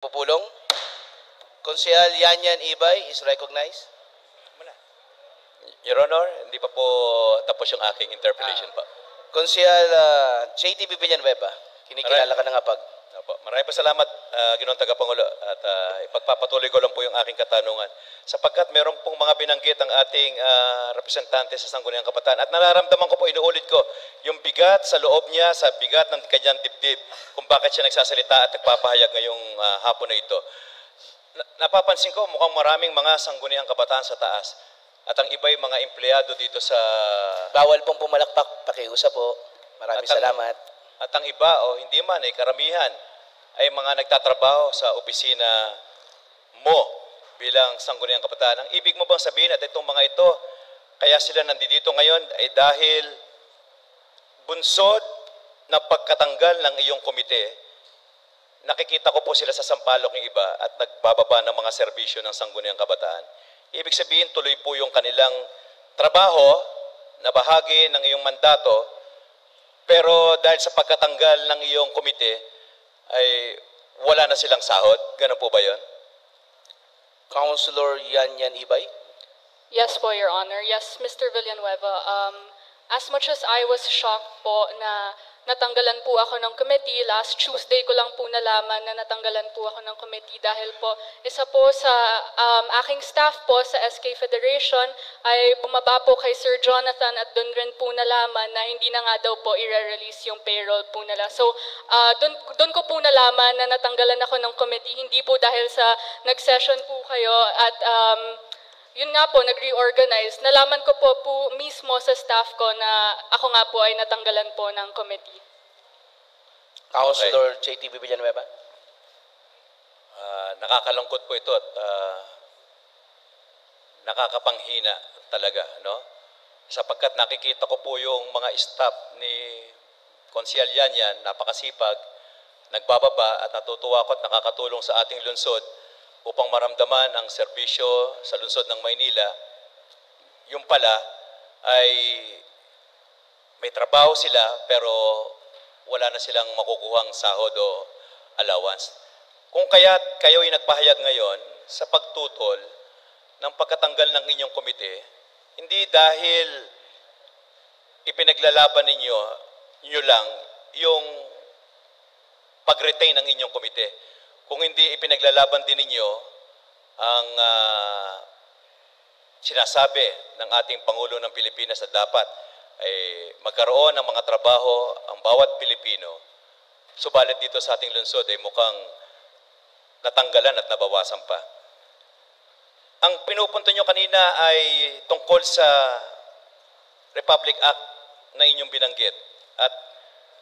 Pupulong. Konsehal Yanyan Ibay is recognized. Your Honor, hindi pa po tapos yung aking interpellation pa. Konsehal JTB Villanueva, kinikilala ka ng hapag. Opo. Maraming pa salamat, Ginoong Tagapangulo, at ipagpapatuloy ko lang po yung aking katanungan. Sapagkat meron pong mga binanggit ang ating representante sa Sangguniang Kabataan at nararamdaman ko po, inuulit ko, yung bigat sa loob niya, sa bigat ng kanyang dibdib, kung bakit siya nagsasalita at nagpapahayag ngayong hapon na ito. Napapansin ko, mukhang maraming mga Sangguniang Kabataan sa taas at ang iba'y mga empleyado dito sa... Bawal pong pumalakpak, pakiusap po. Maraming salamat. At ang iba, o hindi man, ay karamihan, ay mga nagtatrabaho sa opisina mo bilang Sangguniang Kabataan. Ang ibig mo bang sabihin at itong mga ito, kaya sila nandito ngayon ay dahil bunsod na pagkatanggal ng iyong komite, nakikita ko po sila sa sampalok ng iba at nagbababa ng mga serbisyo ng Sangguniang Kabataan. Ibig sabihin, tuloy po yung kanilang trabaho na bahagi ng iyong mandato, pero dahil sa pagkatanggal ng iyong komite, ay wala na silang sahod. Ganun po ba yun? Councilor Yanyan Ibay. Yes po, Your Honor. Yes, Mr. Villanueva. As much as I was shocked po na natanggalan po ako ng committee, last Tuesday ko lang po nalaman na natanggalan po ako ng committee dahil po isa po sa aking staff po sa SK Federation ay bumaba po kay Sir Jonathan at doon rin po nalaman na hindi na nga daw po i-release yung payroll po nila. So doon ko po nalaman na natanggalan ako ng committee, hindi po dahil sa nag-session po kayo at yun nga po, nag-reorganize. Nalaman ko po mismo sa staff ko na ako nga po ay natanggalan po ng committee. Councilor JTB Villanueva. Nakakalungkot po ito at nakakapanghina talaga, no? Sapagkat nakikita ko po yung mga staff ni Konsehal Yanyan, napakasipag, nagbababa at natutuwa ko at nakakatulong sa ating lungsod upang maramdaman ang serbisyo sa lungsod ng Maynila. Yung pala ay may trabaho sila pero wala na silang makukuhang sahod o allowance. Kung kaya't kayo'y nagpahayag ngayon sa pagtutol ng pagkatanggal ng inyong komite, hindi dahil ipinaglalaban ninyo lang yung pag-retain ng inyong komite, kung hindi ipinaglalaban din ninyo ang sinasabi ng ating Pangulo ng Pilipinas na dapat ay magkaroon ng mga trabaho ang bawat Pilipino. Subalit dito sa ating lungsod ay mukhang natanggalan at nabawasan pa. Ang pinupunto nyo kanina ay tungkol sa Republic Act na inyong binanggit. At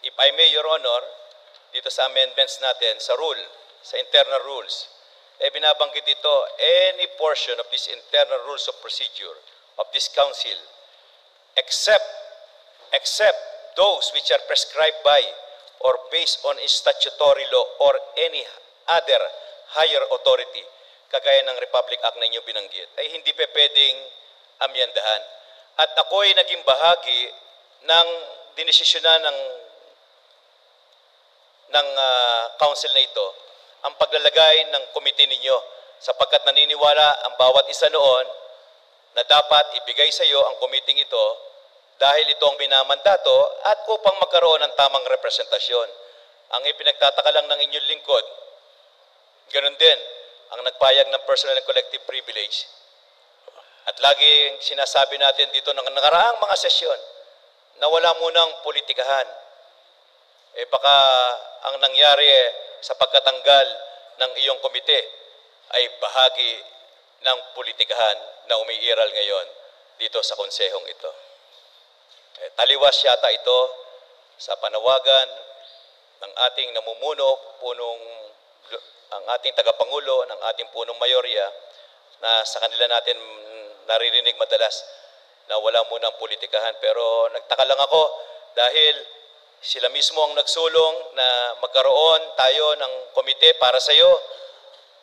if I may, Your Honor, dito sa amendments natin, sa rule, sa internal rules, binabanggit ito, any portion of this internal rules of procedure of this council, except those which are prescribed by or based on statutory law or any other higher authority, kagaya ng Republic Act na inyong binanggit, ay hindi pa pwedeng amyandahan. At ako'y naging bahagi ng dinesisyonan ng council na ito, ang paglalagay ng komite ninyo, sapagkat naniniwala ang bawat isa noon na dapat ibigay sa iyo ang komiting ito dahil ito ang binamandato at upang magkaroon ng tamang representasyon. Ang ipinagtataka lang ng inyong lingkod, ganun din ang nagpayag ng personal and collective privilege. At laging sinasabi natin dito ng nakaraang mga sesyon na wala munang politikahan. Baka ang nangyari sa pagkatanggal ng iyong komite ay bahagi ng politikahan na umiiral ngayon dito sa konsehong ito. Taliwas yata ito sa panawagan ng ating namumuno, ang ating tagapangulo, ng ating punong mayorya, na sa kanila natin naririnig madalas na wala munang politikahan. Pero nagtaka lang ako dahil sila mismo ang nagsulong na magkaroon tayo ng komite para sa iyo.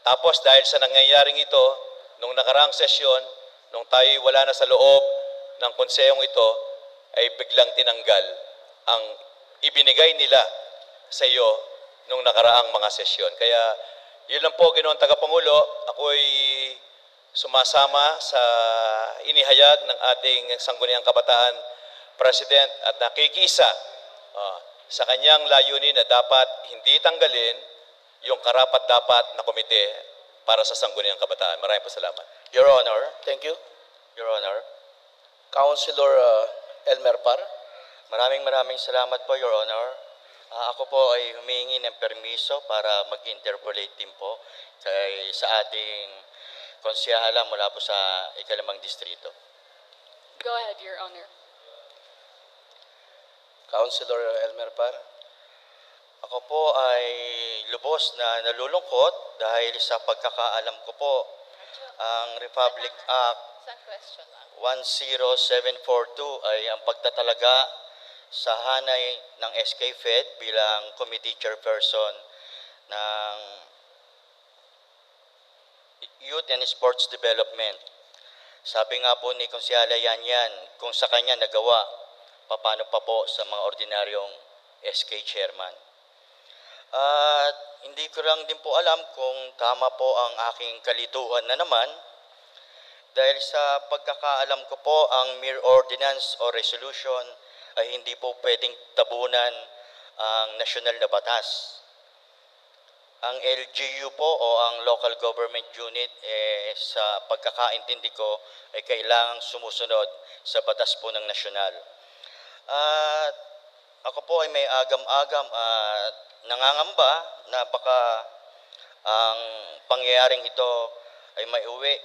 Tapos dahil sa nangyayaring ito, nung nakaraang sesyon, nung tayo wala na sa loob ng konsehong ito, ay biglang tinanggal ang ibinigay nila sa iyo nung nakaraang mga sesyon. Kaya Yun lang po, Ginoong Tagapangulo. Ako'y sumasama sa inihayag ng ating Sangguniang Kabataan President at nakikisa sa kanyang layunin na dapat hindi tanggalin yung karapat-dapat na komite para sa Sangguniang Kabataan. Maraming salamat. Your Honor, thank you. Your Honor. Councilor Elmer Par. Maraming salamat po, Your Honor. Ako po ay humingi ng permiso para mag-interpolate din po sa ating konsehala mula po sa ikalimang distrito. Go ahead, Your Honor. Councilor Elmer Par. Ako po ay lubos na nalulungkot dahil sa pagkakaalam ko po ang Republic Act 10742 ay ang pagtatalaga sa hanay ng SK Fed bilang committee chairperson ng Youth and Sports Development. Sabi nga po ni Konsyala Yanyan, kung sa kanya nagawa, paano pa po sa mga ordinaryong SK chairman. At hindi ko lang din po alam kung tama po ang aking kalituhan na naman dahil sa pagkakaalam ko po ang mere ordinance o resolution ay hindi po pwedeng tabunan ang nasyonal na batas. Ang LGU po o ang Local Government Unit sa pagkakaintindi ko ay kailangang sumusunod sa batas po ng nasyonal. At ako po ay may agam-agam at nangangamba na baka ang pangyayaring ito ay maiuwi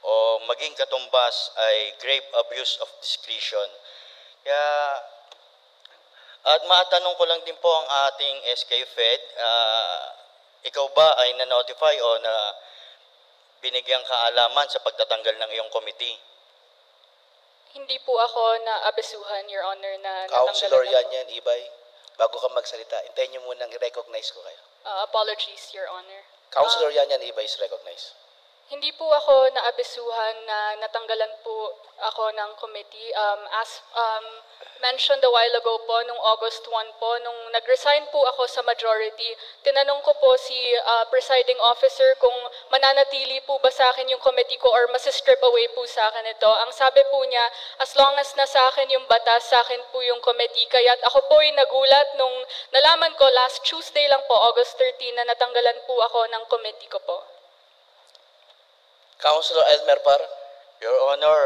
o maging katumbas ay grave abuse of discretion. Kaya, at matanong ko lang din po ang ating SK Fed, ikaw ba ay na-notify o na binigyang kaalaman sa pagtatanggal ng iyong committee? Hindi po ako na-abesuhan, Your Honor, na Councilor natanggalan ako. Yanyan Ibay, bago ka magsalita, hintayin niyo munang i-recognize ko kayo. Apologies, Your Honor. Councilor Yanyan Ibay is recognized. Hindi po ako naabesuhan na natanggalan po ako ng committee. As mentioned a while ago po, nung August 1 po, nung nag-resign po ako sa majority, tinanong ko po si presiding officer kung mananatili po ba sa akin yung committee ko or masistrip away po sa akin ito. Ang sabi po niya, as long as nasa akin yung batas, sa akin po yung committee. Kaya't ako po ay nagulat nung nalaman ko last Tuesday lang po, August 13, na natanggalan po ako ng committee ko po. Councilor Elmer Par. Your Honor,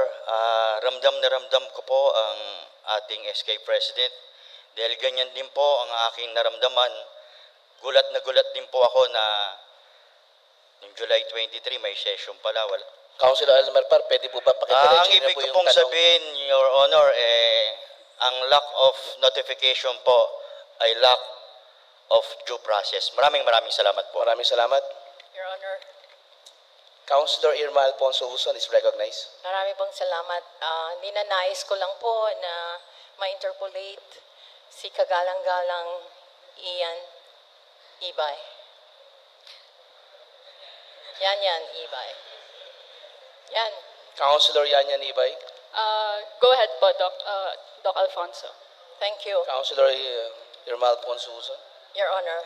ramdam na ramdam ko po ang ating SK President. Dahil ganyan din po ang aking naramdaman. Gulat na gulat din po ako na noong July 23 may session pala. Councilor Elmer Par, pwede po ba Ang pakidiretso niyo ibig po ko yung pong tanong? sabihin, Your Honor, ang lack of notification po ay lack of due process. Maraming salamat po. Maraming salamat. Your Honor, Councilor Irma Alfonso Huson is recognized. marami pong salamat. Ninanais ko lang po na ma-interpolate si kagalang-galang Ian Ibay. Yan, Ibay. Yan. Councilor Yanyan Ibay. Go ahead po, Doc Alfonso. Thank you, Councilor Irma Alfonso Huson. Your Honor.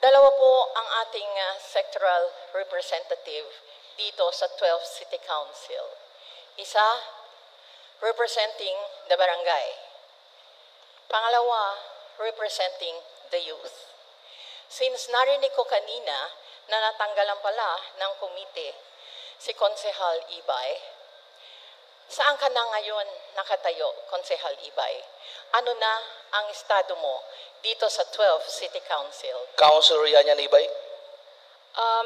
Dalawa po ang ating sectoral representative dito sa 12th City Council. Isa, representing the barangay. Pangalawa, representing the youth. Since narinig ko kanina na natanggalan pala ng komite si Konsehal Ibay, saan ka na ngayon nakatayo, Konsehal Ibay? Ano na ang estado mo dito sa 12th City Council? Councilor Yanyan Ibay.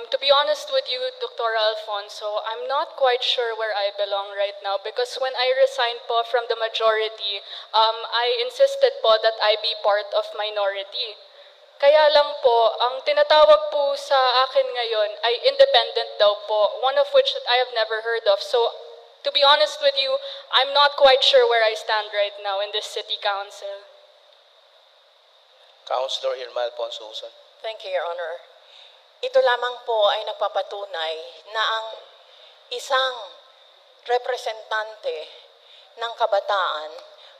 To be honest with you, Dr. Alfonso, I'm not quite sure where I belong right now because when I resigned po from the majority, I insisted po that I be part of minority. Kaya lang po, ang tinatawag po sa akin ngayon ay independent daw po, one of which that I have never heard of. So, to be honest with you, I'm not quite sure where I stand right now in this city council. Councilor Irma Alfonso Huson. Thank you, Your Honor. Ito lamang po ay nagpapatunay na ang isang representante ng kabataan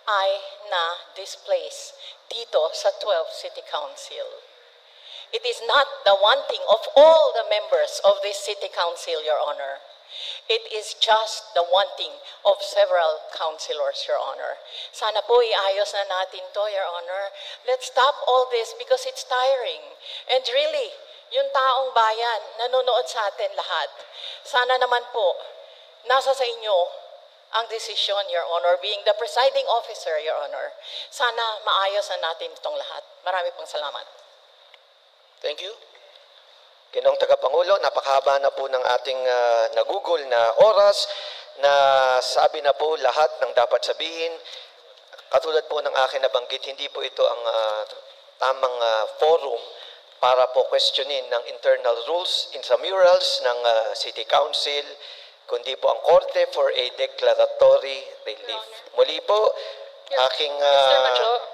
ay na-displace dito sa 12th City Council. It is not the wanting of all the members of this city council, Your Honor. It is just the wanting of several councilors, Your Honor. Sana po iayos na natin to, Your Honor. Let's stop all this because it's tiring. And really, yung taong bayan, nanonood sa atin lahat. Sana naman po, nasa sa inyo ang desisyon, Your Honor, being the presiding officer, Your Honor. Sana maayos na natin itong lahat. Marami pong salamat. Thank you. Ginoong Tagapangulo, napakahaba na po ng ating nagugol na oras na sabi na po lahat ng dapat sabihin. Katulad po ng akin nabanggit, hindi po ito ang tamang forum para po questionin ng internal rules, intramurals ng City Council, kundi po ang Korte for a declaratory relief. Muli po, aking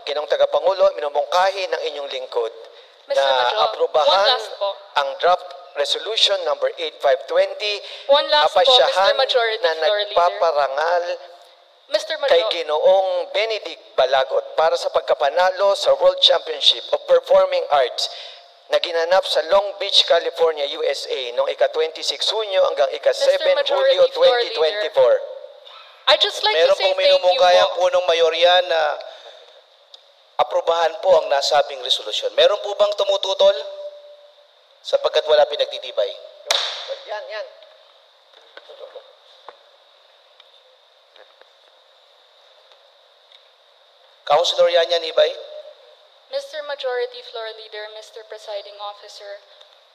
Ginoong Tagapangulo, minumungkahi ng inyong lingkod Mr. na Majo, aprobahan one last po. ang draft resolution number 8520 One last po, kapasyahan Mr. Majority na Floor Leader. nagpaparangal Mr. kay Majo, Ginoong Benedict Balagot para sa pagkapanalo sa World Championship of Performing Arts na ginanap sa Long Beach, California, USA noong ika-26 Hunyo hanggang ika-7 Mr. Majority Hulyo Floor 2024. I'd just like Meron to say pong thank you minumungkayang po. punong mayorya na aprubahan po ang nasabing resolusyon. Meron po bang tumututol? Sapagkat wala pinagtitibay. Yan. Councilor Yanyan Ibay? Mr. Majority Floor Leader, Mr. Presiding Officer,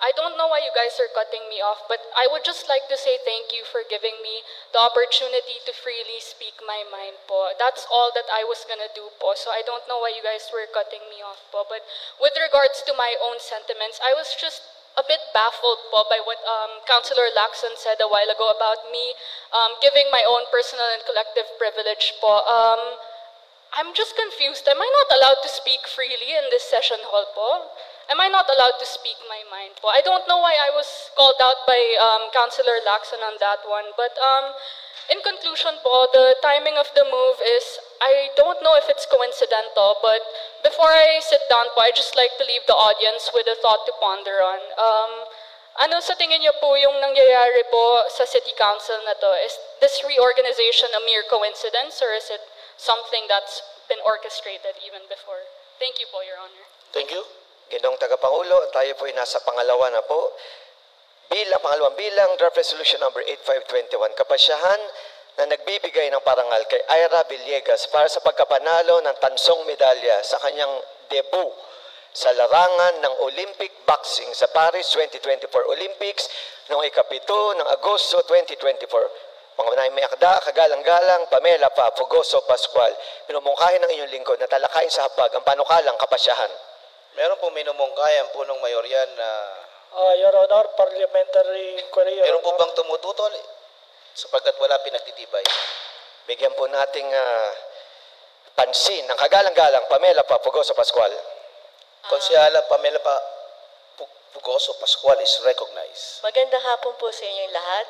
I don't know why you guys are cutting me off, but I would just like to say thank you for giving me the opportunity to freely speak my mind po. That's all that I was gonna do po, so I don't know why you guys were cutting me off po. But with regards to my own sentiments, I was just a bit baffled po by what Councilor Lacson said a while ago about me giving my own personal and collective privilege po. I'm just confused. Am I not allowed to speak freely in this session hall po? Am I not allowed to speak my mind po? I don't know why I was called out by Councilor Lacson on that one. But in conclusion po, the timing of the move is, I don't know if it's coincidental, but before I sit down po, I just like to leave the audience with a thought to ponder on. Ano sa tingin niyo po yung nangyayari po sa City Council na to? Is this reorganization a mere coincidence or is it something that's been orchestrated even before? Thank you po, Your Honor. Thank you. Ginoong Tagapangulo, tayo po ay nasa pangalawa na po. Pangalawang bilang, draft resolution number 8521, kapasyahan na nagbibigay ng parangal kay Ira Villegas para sa pagkapanalo ng tansong medalya sa kanyang debut sa larangan ng Olympic Boxing sa Paris 2024 Olympics noong ika-7 ng Agosto 2024. Pangunahing may akda, kagalang-galang, Pamela Fugoso Pascual. Minumungkahin ng inyong lingkod na talakayin sa hapag ang panukalang kapasyahan. Meron pong minumungkayan punong mayorya na Your Honor, parliamentary inquiry. meron po bang tumututol? Sapagkat wala pinagtitibay. Bigyan po nating pansin ng kagalang-galang Pamela Fugoso Pascual. Konsyala Pamela Fugoso Pascual is recognized. Magandang hapon po sa inyong lahat.